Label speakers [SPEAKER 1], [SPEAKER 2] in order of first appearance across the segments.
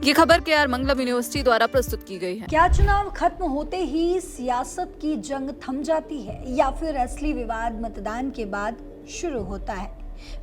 [SPEAKER 1] ये खबर केआर मंगलम यूनिवर्सिटी द्वारा प्रस्तुत की गई है।
[SPEAKER 2] क्या चुनाव खत्म होते ही सियासत की जंग थम जाती है या फिर असली विवाद मतदान के बाद शुरू होता है?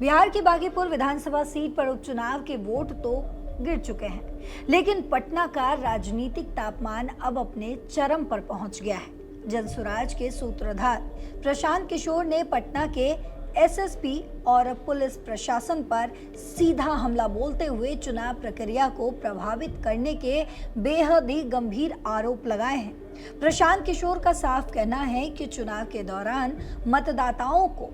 [SPEAKER 2] बिहार की बागीपुर विधानसभा सीट पर उपचुनाव के वोट तो गिर चुके हैं, लेकिन पटना का राजनीतिक तापमान अब अपने चरम पर पहुंच गया है। जनसुराज के सूत्रधार प्रशांत किशोर ने पटना के एसएसपी और पुलिस प्रशासन पर सीधा हमला बोलते हुए चुनाव प्रक्रिया को प्रभावित करने के बेहद ही गंभीर आरोप लगाए हैं। प्रशांत किशोर का साफ कहना है कि चुनाव के दौरान मतदाताओं को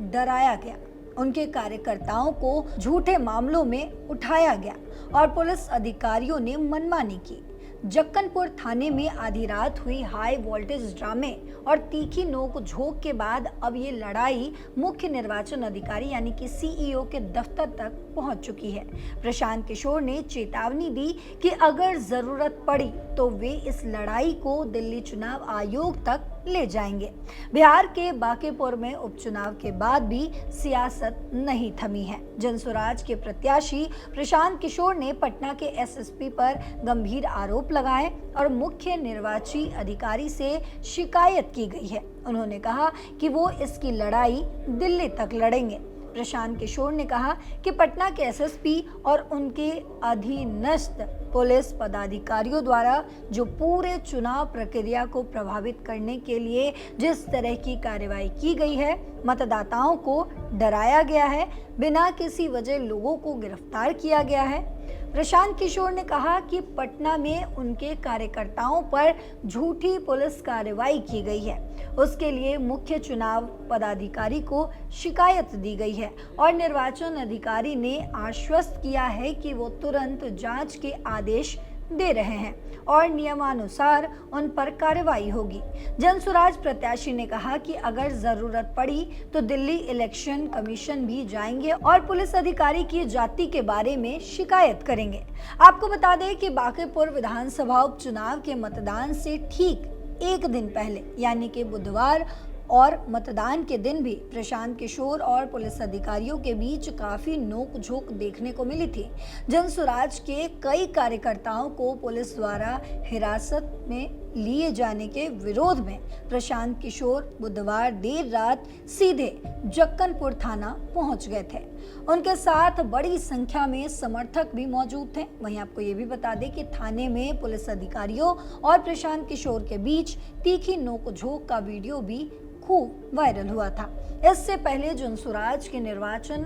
[SPEAKER 2] डराया गया, उनके कार्यकर्ताओं को झूठे मामलों में उठाया गया और पुलिस अधिकारियों ने मनमानी की। जक्कनपुर थाने में आधी रात हुई हाई वोल्टेज ड्रामे और तीखी नोक-झोंक के बाद अब ये लड़ाई मुख्य निर्वाचन अधिकारी यानी कि सीईओ के दफ्तर तक पहुंच चुकी है। प्रशांत किशोर ने चेतावनी दी कि अगर जरूरत पड़ी तो वे इस लड़ाई को दिल्ली चुनाव आयोग तक ले जाएंगे। बिहार के बांकीपुर में उपचुनाव के बाद भी सियासत नहीं थमी है। जनसुराज के प्रत्याशी प्रशांत किशोर ने पटना के एसएसपी पर गंभीर आरोप लगाए और मुख्य निर्वाची अधिकारी से शिकायत की गई है। उन्होंने कहा कि वो इसकी लड़ाई दिल्ली तक लड़ेंगे। प्रशांत किशोर ने कहा कि पटना के एसएसपी और उनके अधीनस्थ पुलिस पदाधिकारियों द्वारा जो पूरे चुनाव प्रक्रिया को प्रभावित करने के लिए जिस तरह की कार्रवाई की गई है, मतदाताओं को डराया गया है, बिना किसी वजह लोगों को गिरफ्तार किया गया है। प्रशांत किशोर ने कहा कि पटना में उनके कार्यकर्ताओं पर झूठी पुलिस कार्रवाई की गई है, उसके लिए मुख्य चुनाव पदाधिकारी को शिकायत दी गई है और निर्वाचन अधिकारी ने आश्वस्त किया है कि वो तुरंत जांच के आदेश दे रहे हैं और नियमानुसार उन पर कार्रवाई होगी। जनसुराज प्रत्याशी ने कहा कि अगर जरूरत पड़ी तो दिल्ली इलेक्शन कमीशन भी जाएंगे और पुलिस अधिकारी की जाति के बारे में शिकायत करेंगे। आपको बता दें कि बांकीपुर विधानसभा उपचुनाव के मतदान से ठीक एक दिन पहले यानी कि बुधवार और मतदान के दिन भी प्रशांत किशोर और पुलिस अधिकारियों के बीच काफी नोक-झोंक देखने को मिली थी। जनसुराज के कई कार्यकर्ताओं को पुलिस द्वारा हिरासत में लिए जाने के विरोध में प्रशांत किशोर बुधवार देर रात सीधे जक्कनपुर थाना पहुंच गए थे। उनके साथ बड़ी संख्या में समर्थक भी मौजूद थे। वहीं आपको ये भी बता दें कि थाने में पुलिस अधिकारियों और प्रशांत किशोर के बीच तीखी नोक-झोंक का वीडियो भी खूब वायरल हुआ था। इससे पहले जनसुराज के निर्वाचन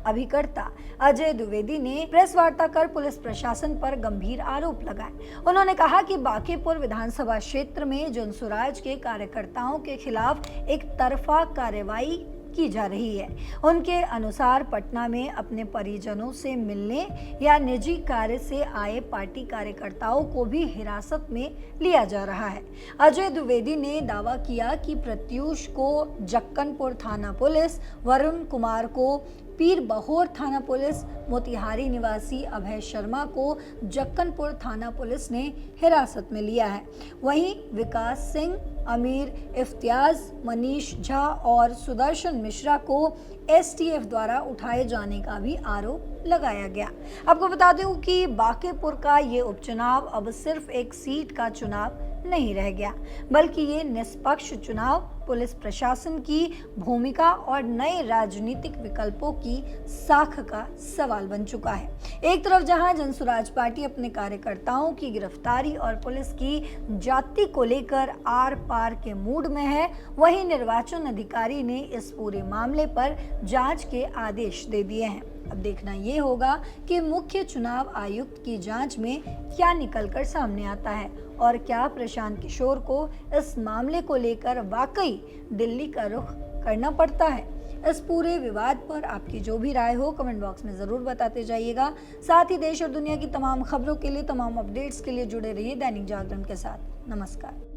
[SPEAKER 2] अभिकर्ता अजय द्विवेदी ने प्रेस वार्ता कर पुलिस प्रशासन पर गंभीर आरोप लगाए। उन्होंने कहा कि बांकीपुर विधानसभा क्षेत्र में जनसुराज के कार्यकर्ताओं के खिलाफ एक तरफा कार्रवाई की जा रही है। उनके अनुसार पटना में अपने परिजनों से मिलने या निजी कार्य से आए पार्टी कार्यकर्ताओं को भी हिरासत में लिया जा रहा है। अजय द्विवेदी ने दावा किया कि प्रत्यूष को जक्कनपुर थाना पुलिस, वरुण कुमार को पीर बहोर थाना पुलिस, मोतिहारी निवासी अभय शर्मा को जक्कनपुर थाना पुलिस ने हिरासत में लिया है। वहीं विकास सिंह, अमीर इफ्तियाज, मनीष झा और सुदर्शन मिश्रा को एसटीएफ द्वारा उठाए जाने का भी आरोप लगाया गया। आपको बता दूं कि बांकीपुर का ये उपचुनाव अब सिर्फ एक सीट का चुनाव नहीं रह गया, बल्कि ये निष्पक्ष चुनाव, पुलिस प्रशासन की भूमिका और नए राजनीतिक विकल्पों की साख का सवाल बन चुका है। एक तरफ जहां जनसुराज पार्टी अपने कार्यकर्ताओं की गिरफ्तारी और पुलिस की जाति को लेकर आर पार के मूड में है, वहीं निर्वाचन अधिकारी ने इस पूरे मामले पर जांच के आदेश दे दिए हैं। अब देखना ये होगा कि मुख्य चुनाव आयुक्त की जांच में क्या निकलकर सामने आता है और क्या प्रशांत किशोर को इस मामले को लेकर वाकई दिल्ली का रुख करना पड़ता है। इस पूरे विवाद पर आपकी जो भी राय हो कमेंट बॉक्स में जरूर बताते जाइएगा। साथ ही देश और दुनिया की तमाम खबरों के लिए, तमाम अपडेट्स के लिए जुड़े रहिए दैनिक जागरण के साथ। नमस्कार।